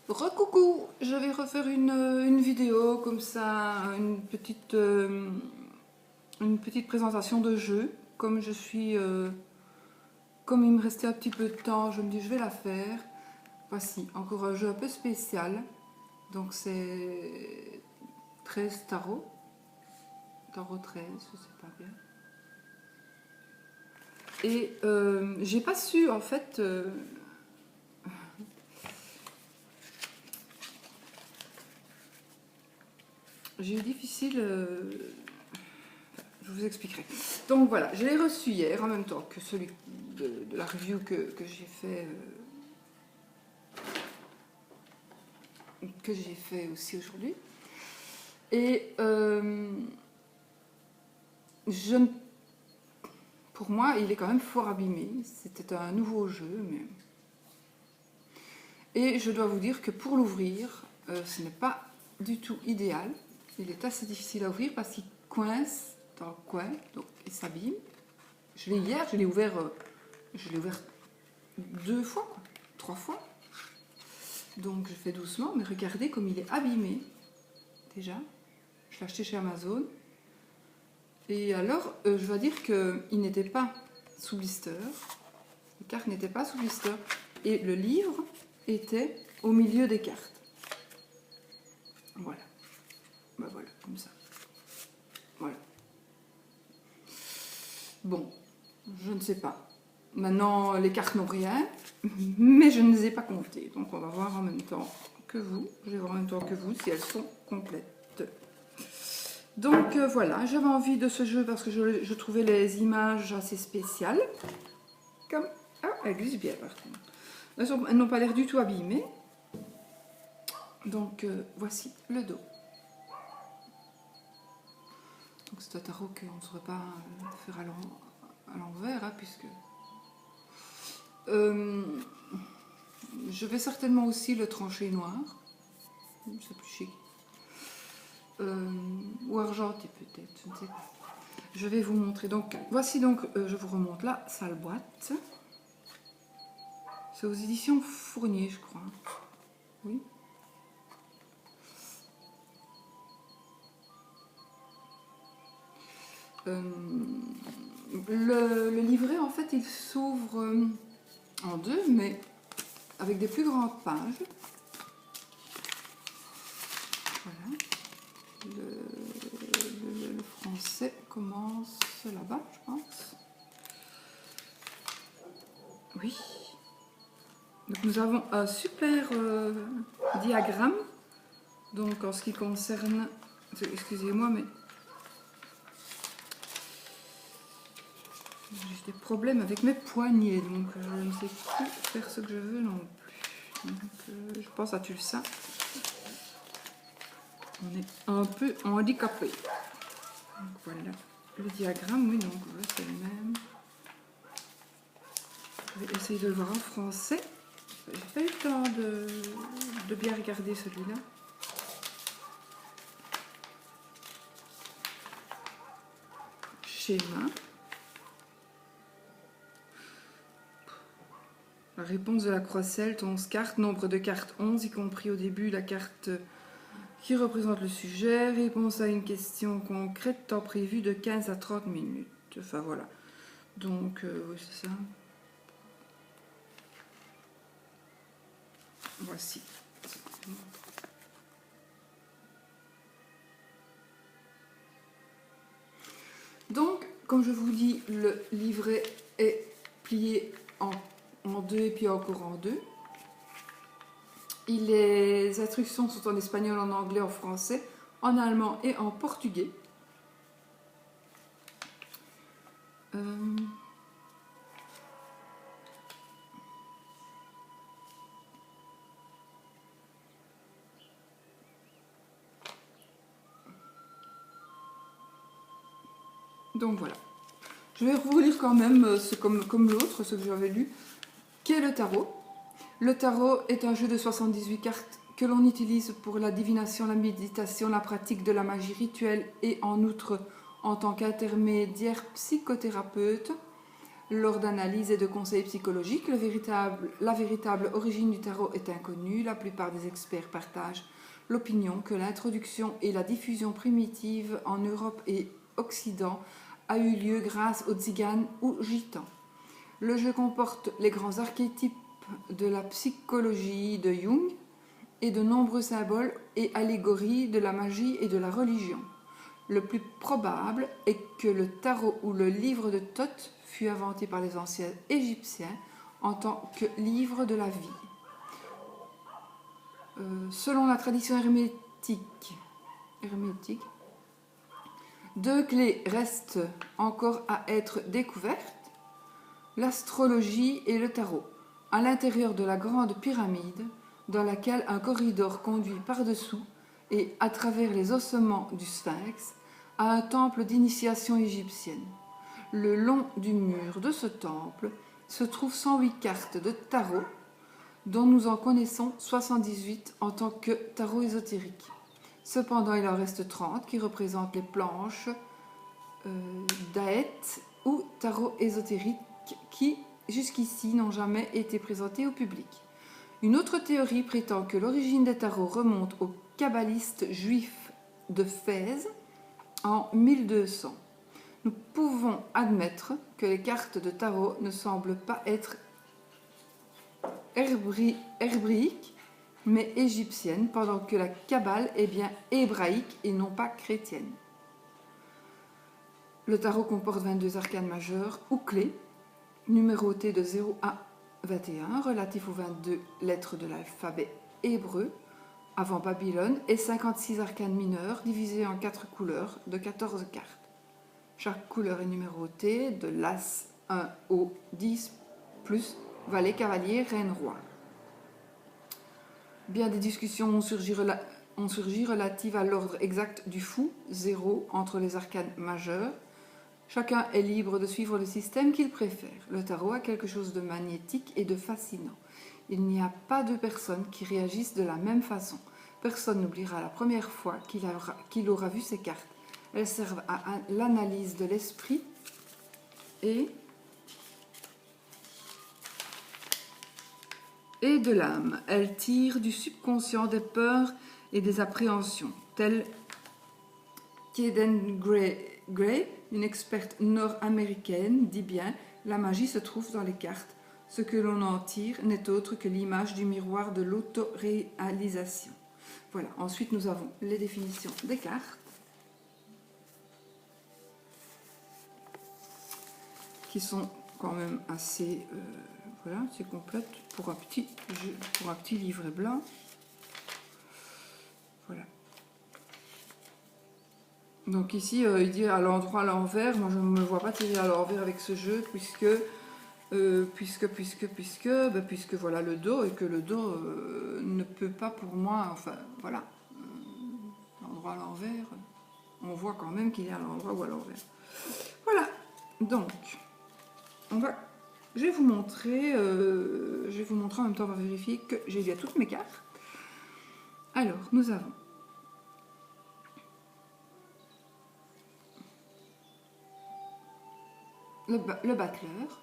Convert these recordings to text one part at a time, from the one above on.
Recoucou, je vais refaire une vidéo comme ça, une petite présentation de jeu. Comme il me restait un petit peu de temps, je me dis je vais la faire. Voici, encore un jeu un peu spécial. Donc c'est 13 tarot. Tarot 13, je sais pas bien. Et j'ai pas su en fait... j'ai eu difficile... je vous expliquerai. Donc voilà, je l'ai reçu hier en même temps que celui de la review que j'ai fait aussi aujourd'hui. Et pour moi, il est quand même fort abîmé. C'était un nouveau jeu, mais... Et je dois vous dire que pour l'ouvrir, ce n'est pas du tout idéal. Il est assez difficile à ouvrir parce qu'il coince dans le coin, donc il s'abîme. Je l'ai ouvert 2 fois, quoi, 3 fois. Donc je fais doucement, mais regardez comme il est abîmé. Déjà, je l'ai acheté chez Amazon. Et alors, je dois dire qu'il n'était pas sous blister. Les cartes n'étaient pas sous blister. Et le livre était au milieu des cartes. Voilà. Ben voilà, comme ça. Voilà. Bon, je ne sais pas. Maintenant, les cartes n'ont rien, mais je ne les ai pas comptées. Donc on va voir en même temps que vous. Je vais voir en même temps que vous si elles sont complètes. Donc voilà, j'avais envie de ce jeu parce que je trouvais les images assez spéciales. Comme... Ah, elles glissent bien par contre. Elles n'ont pas l'air du tout abîmées. Donc voici le dos. Donc c'est un tarot qu'on ne saurait pas faire à l'envers, hein, puisque... je vais certainement aussi le trancher noir. C'est plus chic. Ou argenté peut-être, je ne sais pas. Je vais vous montrer. Donc voici donc, je vous remonte la sale boîte. C'est aux éditions Fournier, je crois. Oui. Le livret, en fait, il s'ouvre en deux, mais avec des plus grandes pages. Voilà. Le français commence là-bas, je pense. Oui. Donc nous avons un super diagramme. Donc en ce qui concerne... Excusez-moi, mais... j'ai des problèmes avec mes poignets, donc je ne sais plus faire ce que je veux non plus. Donc, je pense à Tulsa. On est un peu handicapé. Donc voilà le diagramme, oui, donc voilà, c'est le même. Je vais essayer de le voir en français. J'ai pas eu le temps de bien regarder celui-là. Schéma. La réponse de la croix celte, 11 cartes, nombre de cartes 11, y compris au début la carte qui représente le sujet. Réponse à une question concrète, temps prévu de 15 à 30 minutes. Enfin voilà. Donc, oui, c'est ça. Voici. Donc, comme je vous dis, le livret est plié en deux et puis encore en deux. Les instructions sont en espagnol, en anglais, en français, en allemand et en portugais. Donc voilà. Je vais vous lire quand même, comme l'autre, ce que j'avais lu, qu'est le tarot. Le tarot est un jeu de 78 cartes que l'on utilise pour la divination, la méditation, la pratique de la magie rituelle et en outre en tant qu'intermédiaire psychothérapeute. Lors d'analyses et de conseils psychologiques, la véritable origine du tarot est inconnue. La plupart des experts partagent l'opinion que l'introduction et la diffusion primitive en Europe et Occident a eu lieu grâce aux tziganes ou gitans. Le jeu comporte les grands archétypes de la psychologie de Jung et de nombreux symboles et allégories de la magie et de la religion. Le plus probable est que le tarot ou le livre de Thoth fut inventé par les anciens Égyptiens en tant que livre de la vie. Selon la tradition hermétique, 2 clés restent encore à être découvertes, l'astrologie et le tarot. À l'intérieur de la grande pyramide, dans laquelle un corridor conduit par-dessous et à travers les ossements du sphinx, à un temple d'initiation égyptienne. Le long du mur de ce temple se trouvent 108 cartes de tarot, dont nous en connaissons 78 en tant que tarot ésotérique. Cependant, il en reste 30 qui représentent les planches d'Aet ou tarot ésotérique qui, jusqu'ici, n'ont jamais été présentées au public. Une autre théorie prétend que l'origine des tarots remonte aux kabbalistes juifs de Fès en 1200. Nous pouvons admettre que les cartes de tarot ne semblent pas être hébraïques, mais égyptiennes, pendant que la Kabbale est bien hébraïque et non pas chrétienne. Le tarot comporte 22 arcanes majeurs ou clés, numérotés de 0 à 21, relatifs aux 22 lettres de l'alphabet hébreu, avant Babylone, et 56 arcanes mineurs, divisés en 4 couleurs de 14 cartes. Chaque couleur est numérotée de l'As 1 au 10, plus valet, cavalier, reine, roi. Bien des discussions ont surgi relatives à l'ordre exact du fou, 0, entre les arcanes majeures. Chacun est libre de suivre le système qu'il préfère. Le tarot a quelque chose de magnétique et de fascinant. Il n'y a pas deux personnes qui réagissent de la même façon. Personne n'oubliera la première fois qu'il aura vu ces cartes. Elles servent à l'analyse de l'esprit et de l'âme. Elles tirent du subconscient des peurs et des appréhensions, telles qu'Eden Gray, une experte nord-américaine, dit bien « La magie se trouve dans les cartes. Ce que l'on en tire n'est autre que l'image du miroir de l'autoréalisation. » Voilà. Ensuite, nous avons les définitions des cartes, qui sont quand même assez voilà, c'est complète pour un petit livret blanc. Voilà. Donc ici, il dit à l'endroit, à l'envers. Moi, je ne me vois pas tirer à l'envers avec ce jeu, puisque voilà le dos, et que le dos ne peut pas pour moi, enfin voilà, l'endroit à l'envers, on voit quand même qu'il est à l'endroit ou à l'envers. Voilà, donc je vais vous montrer en même temps, on va vérifier que j'ai bien toutes mes cartes. Alors, nous avons le battleur,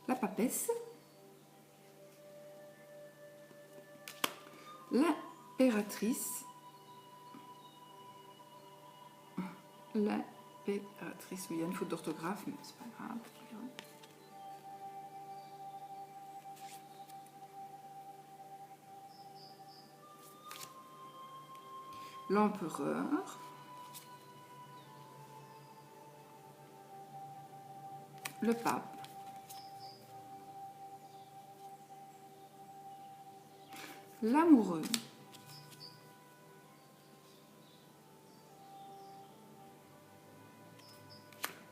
la papesse, l'impératrice, oui, il y a une faute d'orthographe, mais c'est pas grave. L'empereur, le pape, l'amoureux,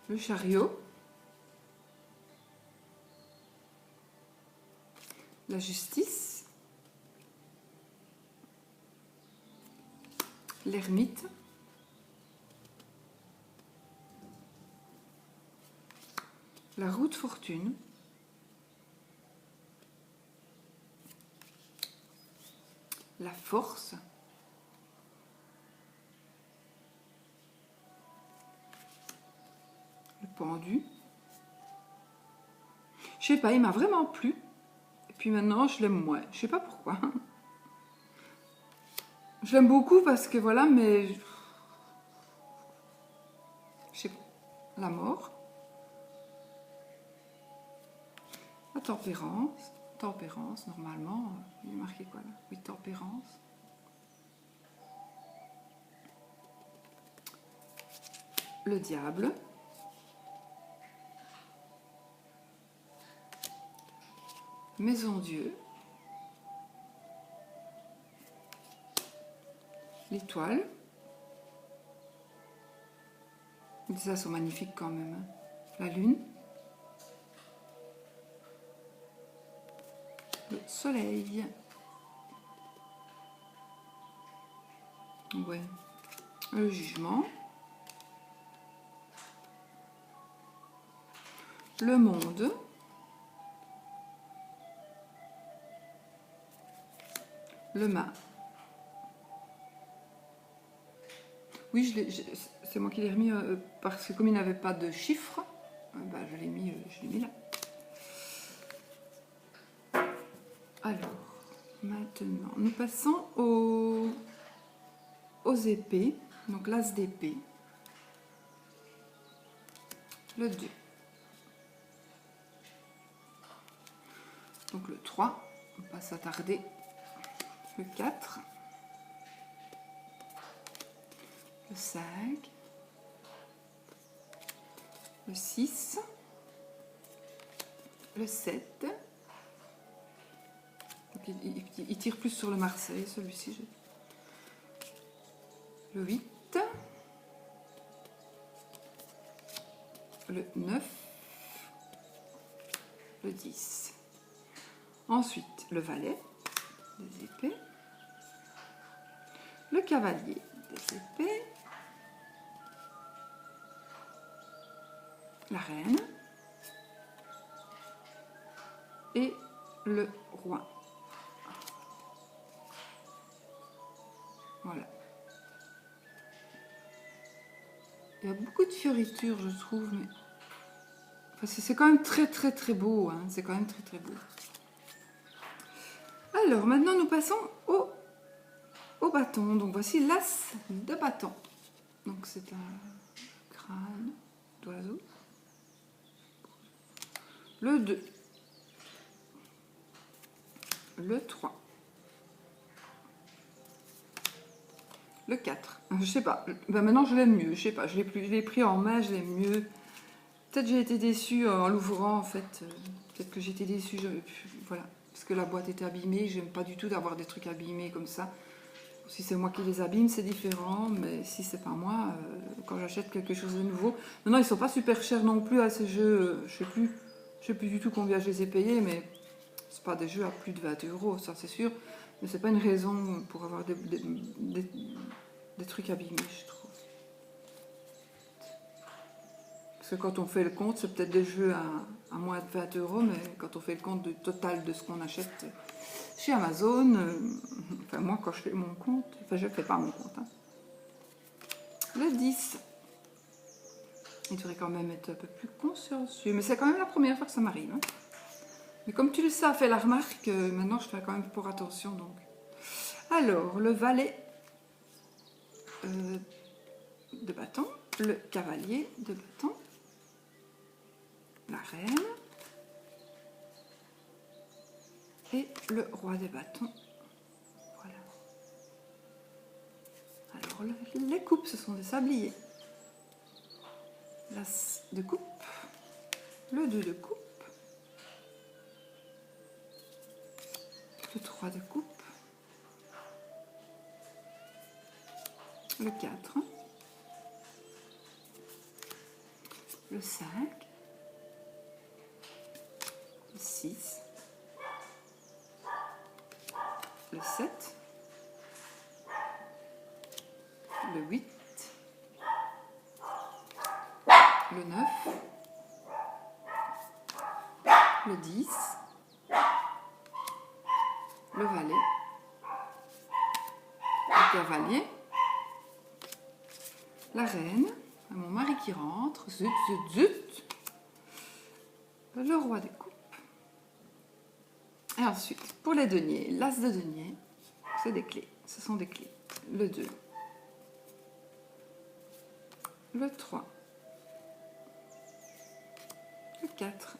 le chariot, la justice, l'ermite, la roue de fortune, la force, pendu. Je sais pas, il m'a vraiment plu. Et puis maintenant, je l'aime moins. Je sais pas pourquoi. Je l'aime beaucoup parce que voilà, mais... Je sais pas. La mort. La tempérance. Tempérance, normalement. Il est marqué quoi là? Oui, tempérance. Le diable. Maison Dieu. L'étoile. Ça sont magnifiques quand même. Hein. La lune. Le soleil. Ouais. Le jugement. Le monde. Le mât. Oui, c'est moi qui l'ai remis parce que comme il n'avait pas de chiffre, bah, je l'ai mis là. Alors, maintenant, nous passons aux épées. Donc l'as d'épée. Le 2. Donc le 3, on va pas s'attarder. Le 4. Le 5. Le 6. Le 7. Donc il tire plus sur le Marseille, celui-ci. Le 8. Le 9. Le 10. Ensuite, le valet des épées. Le cavalier des épées. La reine. Et le roi. Voilà. Il y a beaucoup de fioritures, je trouve, mais enfin, c'est quand même très beau. Hein. C'est quand même très beau. Alors, maintenant, nous passons au bâton. Donc, voici l'as de bâton. Donc, c'est un crâne d'oiseau. Le 2. Le 3. Le 4. Je sais pas. Ben maintenant, je l'aime mieux. Je sais pas. Je l'ai pris en main, je l'aime mieux. Peut-être j'ai été déçue en l'ouvrant, en fait. Peut-être que j'ai été déçue. Voilà. Parce que la boîte était abîmée. J'aime pas du tout d'avoir des trucs abîmés comme ça. Si c'est moi qui les abîme, c'est différent. Mais si c'est pas moi, quand j'achète quelque chose de nouveau... Non, ils sont pas super chers non plus à ces jeux. Je sais plus du tout combien je les ai payés, mais c'est pas des jeux à plus de 20 €, ça c'est sûr. Mais c'est pas une raison pour avoir des trucs abîmés, je trouve. Parce que quand on fait le compte, c'est peut-être des jeux à moins de 20 €, mais quand on fait le compte du total de ce qu'on achète chez Amazon, enfin moi quand je fais mon compte, enfin je fais pas mon compte. Hein. Le 10. Il devrait quand même être un peu plus consciencieux, mais c'est quand même la première fois que ça m'arrive. Hein. Mais comme tu le sais, fait la remarque, maintenant je fais quand même pour attention. Donc. Alors, le valet de bâton, le cavalier de bâton, la reine et le roi des bâtons. Voilà. Alors, les coupes, ce sont des sabliers. L'as de coupe, le 2 de coupe, le 3 de coupe, le 4, le 5, le 6, le 7, le 8, le 9, le 10, le valet, le cavalier, la reine, Mon mari qui rentre. Zut, zut, zut. Le roi des coupes. Et ensuite, pour les deniers, l'as de denier, c'est des clés. Ce sont des clés. Le 2. Le 3. Le 4.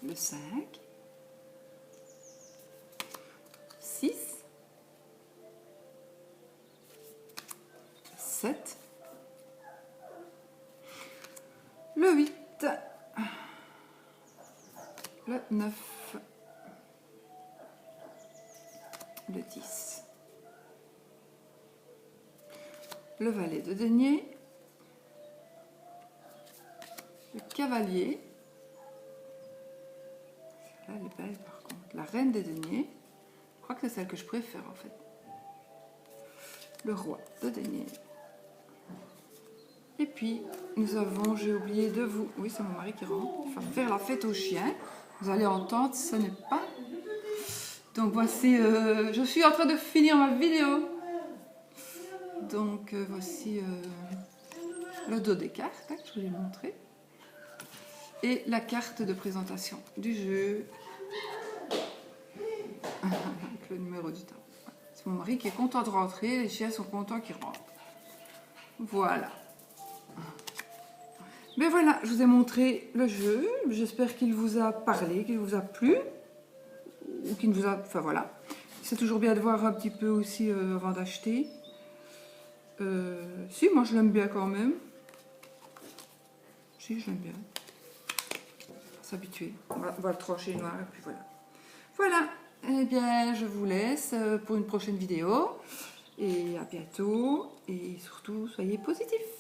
Le 5. 6. 7. Le 8. Le 9. Le 10. Le valet de denier. Le cavalier. Là, elle est belle par contre. La reine des deniers. Je crois que c'est celle que je préfère en fait. Le roi de denier. Et puis, nous avons, j'ai oublié de vous... Oui, c'est mon mari qui rentre. Il va faire la fête aux chiens. Vous allez entendre, ce n'est pas... Donc voici, je suis en train de finir ma vidéo. Donc voici le dos des cartes, hein, que je vous ai montré. Et la carte de présentation du jeu. Avec le numéro du temps. C'est mon mari qui est content de rentrer, les chiens sont contents qu'il rentre. Voilà. Mais voilà, je vous ai montré le jeu. J'espère qu'il vous a parlé, qu'il vous a plu. Ou qu'il vous a... Enfin voilà. C'est toujours bien de voir un petit peu aussi avant d'acheter. Si, moi je l'aime bien quand même. Si, je l'aime bien. S'habituer. On va le trancher noir et puis voilà. Voilà. Eh bien, je vous laisse pour une prochaine vidéo. Et à bientôt. Et surtout, soyez positifs.